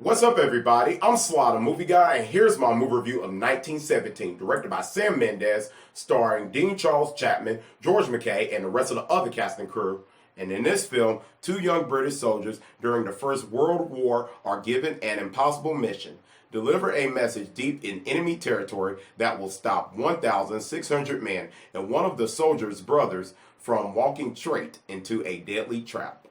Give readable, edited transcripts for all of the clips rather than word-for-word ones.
What's up, everybody? I'm Sly The Movie Guy, and here's my movie review of 1917, directed by Sam Mendes, starring Dean Charles Chapman, George MacKay, and the rest of the other cast and crew. And in this film, two young British soldiers during the First World War are given an impossible mission: deliver a message deep in enemy territory that will stop 1,600 men and one of the soldiers' brothers from walking straight into a deadly trap.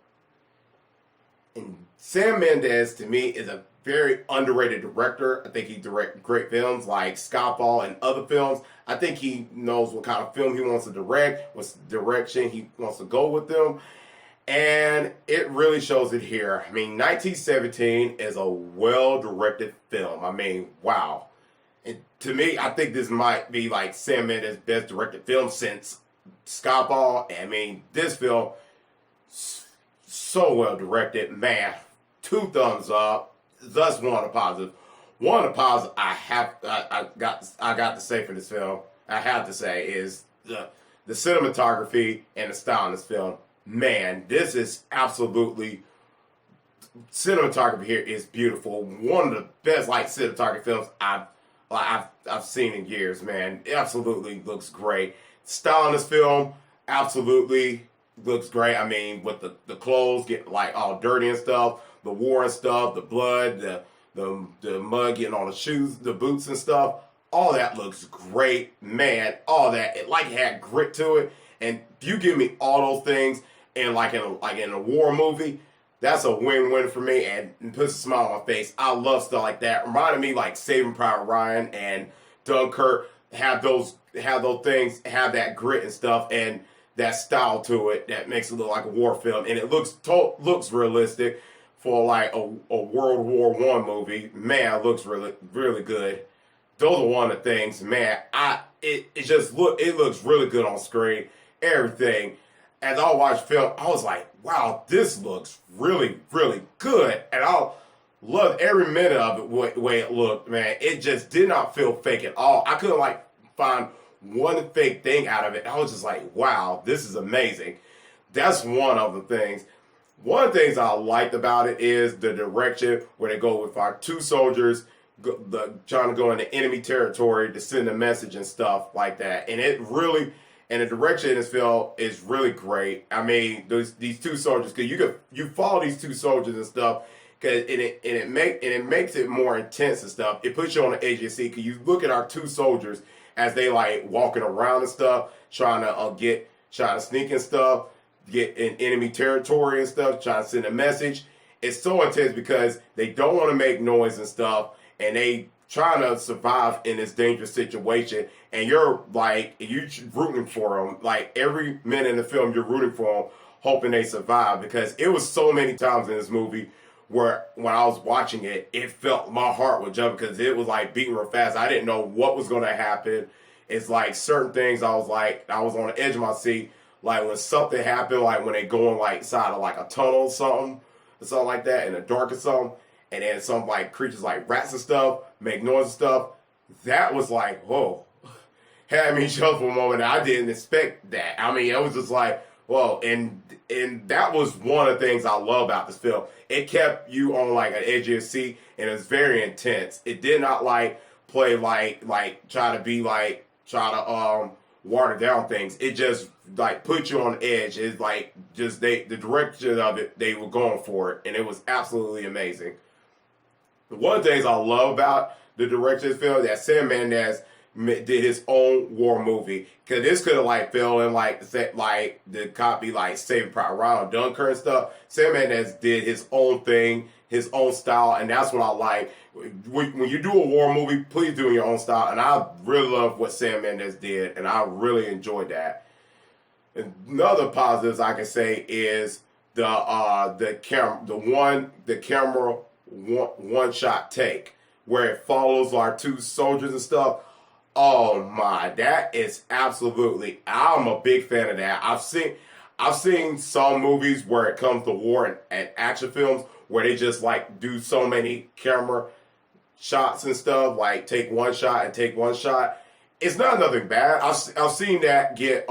And Sam Mendes, to me, is a very underrated director. I think he directs great films like Skyfall and other films. I think he knows what kind of film he wants to direct, what direction he wants to go with them. And it really shows it here. I mean, 1917 is a well-directed film. I mean, wow. And to me, I think this might be like Sam Mendes' best directed film since Skyfall. I mean, this film, so well directed, man. 2 thumbs up. That's one of the positives. One of the positives I got to say for this film, I have to say, is the cinematography and the style in this film. Man, this is absolutely, cinematography here is beautiful. One of the best cinematography films I've seen in years. Man, it absolutely looks great. Style in this film absolutely looks great. I mean, with the clothes getting all dirty and stuff, the war and stuff, the blood, the mud getting on the shoes, the boots and stuff. All that looks great, man. All that it had grit to it. And if you give me all those things in in a war movie, that's a win-win for me and puts a smile on my face. I love stuff like that. Reminded me Saving Private Ryan and Duburcq have those things, have that grit and stuff, and that style to it that makes it look like a war film, and it looks realistic for a World War I movie. Man, it looks really good. Those are one of the things, man. It looks really good on screen. Everything. As I watched film, I was like, wow, this looks really, really good, and I loved every minute of it. The way it looked, man. It just did not feel fake at all. I couldn't find one fake thing out of it. I was just like, wow, this is amazing. That's one of the things. One of the things I liked about it is the direction where they go with our 2 soldiers trying to go into enemy territory to send a message and stuff like that. And the direction in this film is really great. I mean, these 2 soldiers, because you follow these 2 soldiers and stuff, it makes it more intense and stuff. It puts you on the edge of your seat because you look at our 2 soldiers as they walking around and stuff, trying to sneak and stuff, get in enemy territory and stuff, trying to send a message. It's so intense because they don't want to make noise and stuff, and they trying to survive in this dangerous situation. And you're rooting for them. Every minute in the film, you're rooting for them, hoping they survive, because it was so many times in this movie where when I was watching it, it felt my heart would jump because it was beating real fast. I didn't know what was going to happen. It's certain things I was on the edge of my seat. When something happened, when they go inside of a tunnel or something like that in the dark or something, and then some creatures rats and stuff make noise and stuff. That was whoa, had me shocked for a moment. I didn't expect that. I mean, it was just whoa, and that was one of the things I love about this film. It kept you on an edge of your seat, and it was very intense. It did not play try to water down things. It just put you on the edge. It's the direction of it, they were going for it, and it was absolutely amazing. One of the things I love about the direction of this film that Sam Mendes did his own war movie, because this could have fell in the copy Saving Private Ryan or Dunkirk and stuff. Sam Mendes did his own thing, his own style, and that's what I like. When you do a war movie, please do it in your own style, and I really love what Sam Mendes did, and I really enjoyed that. Another positives I can say is the camera one shot take where it follows our 2 soldiers and stuff. Oh my, that is absolutely, I'm a big fan of that. I've seen some movies where it comes to war and action films where they just do so many camera shots and stuff, take one shot and take one shot. It's not nothing bad. I've seen that get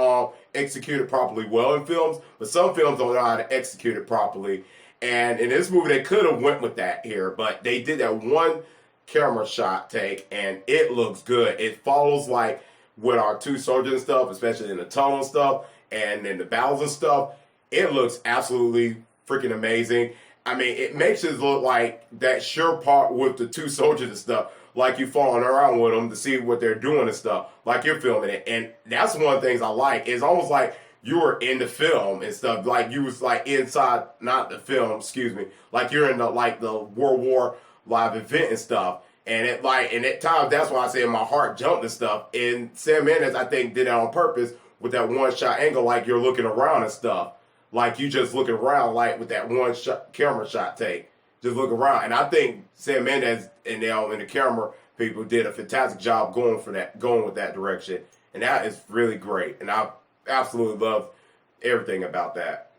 executed properly well in films, but some films don't know how to execute it properly. And in this movie, they could have went with that here, but they did that one camera shot take, and it looks good. It follows like with our two soldiers and stuff, especially in the tunnel and stuff, and in the battles and stuff. It looks absolutely freaking amazing. I mean, it makes it look like that sure part with the two soldiers and stuff, like you following around with them to see what they're doing and stuff, like you're filming it. And that's one of the things I like. It's almost like you were in the film and stuff, like you was like inside, not the film, excuse me, like you're in the like the World War live event and stuff. And it like, and at times that's why I say my heart jumped and stuff. And Sam Mendes, I think, did that on purpose with that one shot angle, like you're looking around and stuff. Like you just looking around, like with that one shot, camera shot take, just look around. And I think Sam Mendes and the camera people did a fantastic job going with that direction. And that is really great. And I absolutely love everything about that.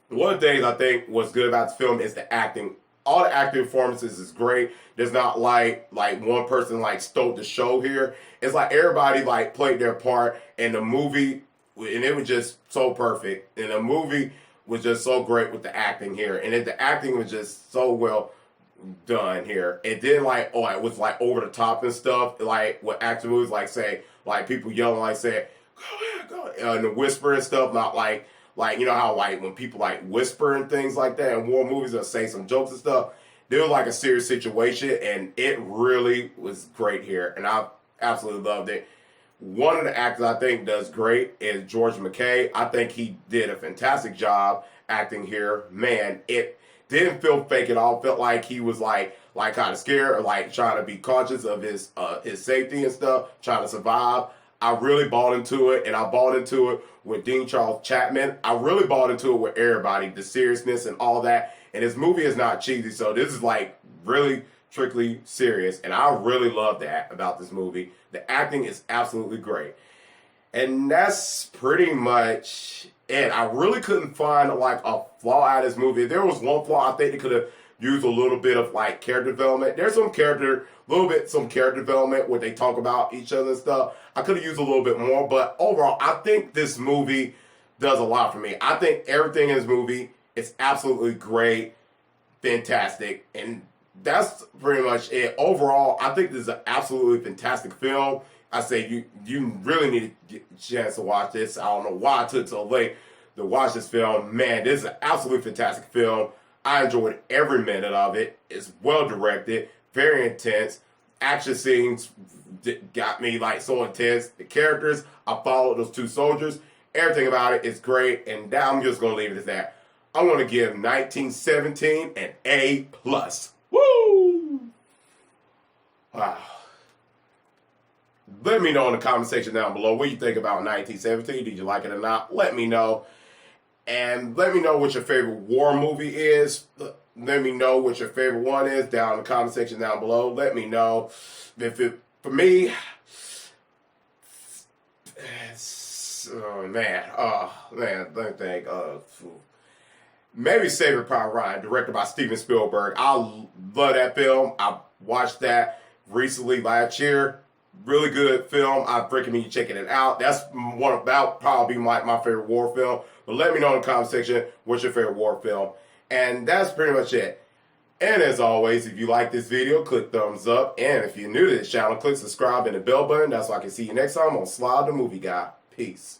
One of the things I think was good about the film is the acting. All the acting performances is great. There's not like one person like stole the show here. It's like everybody like played their part, and the movie, and it was just so perfect. And the movie was just so great with the acting here, and the acting was just so well done here. It didn't like it was like over the top and stuff. Like what action movies like say like people yelling like say go ahead, go ahead, and the whisper and stuff. Not like you know how like when people like whisper and things like that in war movies or say some jokes and stuff. There was like a serious situation, and it really was great here, and I absolutely loved it. One of the actors I think does great is George MacKay. I think he did a fantastic job acting here. Man, it didn't feel fake at all. It felt like he was like kind of scared or like trying to be conscious of his safety and stuff, trying to survive. I really bought into it, and I bought into it with Dean Charles Chapman. I really bought into it with everybody, the seriousness and all that. And this movie is not cheesy, so this is like really strictly serious. And I really love that about this movie. The acting is absolutely great. And that's pretty much it. I really couldn't find like a flaw out of this movie. If there was one flaw, I think they could have used a little bit of like character development. There's some character development where they talk about each other and stuff. I could have used a little bit more, but overall, I think this movie does a lot for me. I think everything in this movie is absolutely great, fantastic, and that's pretty much it. Overall, I think this is an absolutely fantastic film. I say you really need to get a chance to watch this. I don't know why I took so late to watch this film. Man, this is an absolutely fantastic film. I enjoyed every minute of it. It's well directed, very intense. Action scenes got me like so intense. The characters, I followed those two soldiers. Everything about it is great, and now I'm just gonna leave it at that. I'm gonna give 1917 an A+. Woo! Wow. Let me know in the comment section down below what you think about 1917. Did you like it or not? Let me know. And let me know what your favorite war movie is. Let me know what your favorite one is down in the comment section down below. Let me know. For me, let me think. Maybe Saving Private Ryan, directed by Steven Spielberg. I love that film. I watched that recently last year. Really good film. I recommend you checking it out. That's probably my favorite war film. But let me know in the comment section what's your favorite war film. And that's pretty much it. And as always, if you like this video, click thumbs up. And if you're new to this channel, click subscribe and the bell button. That's so I can see you next time on Sly the Movie Guy. Peace.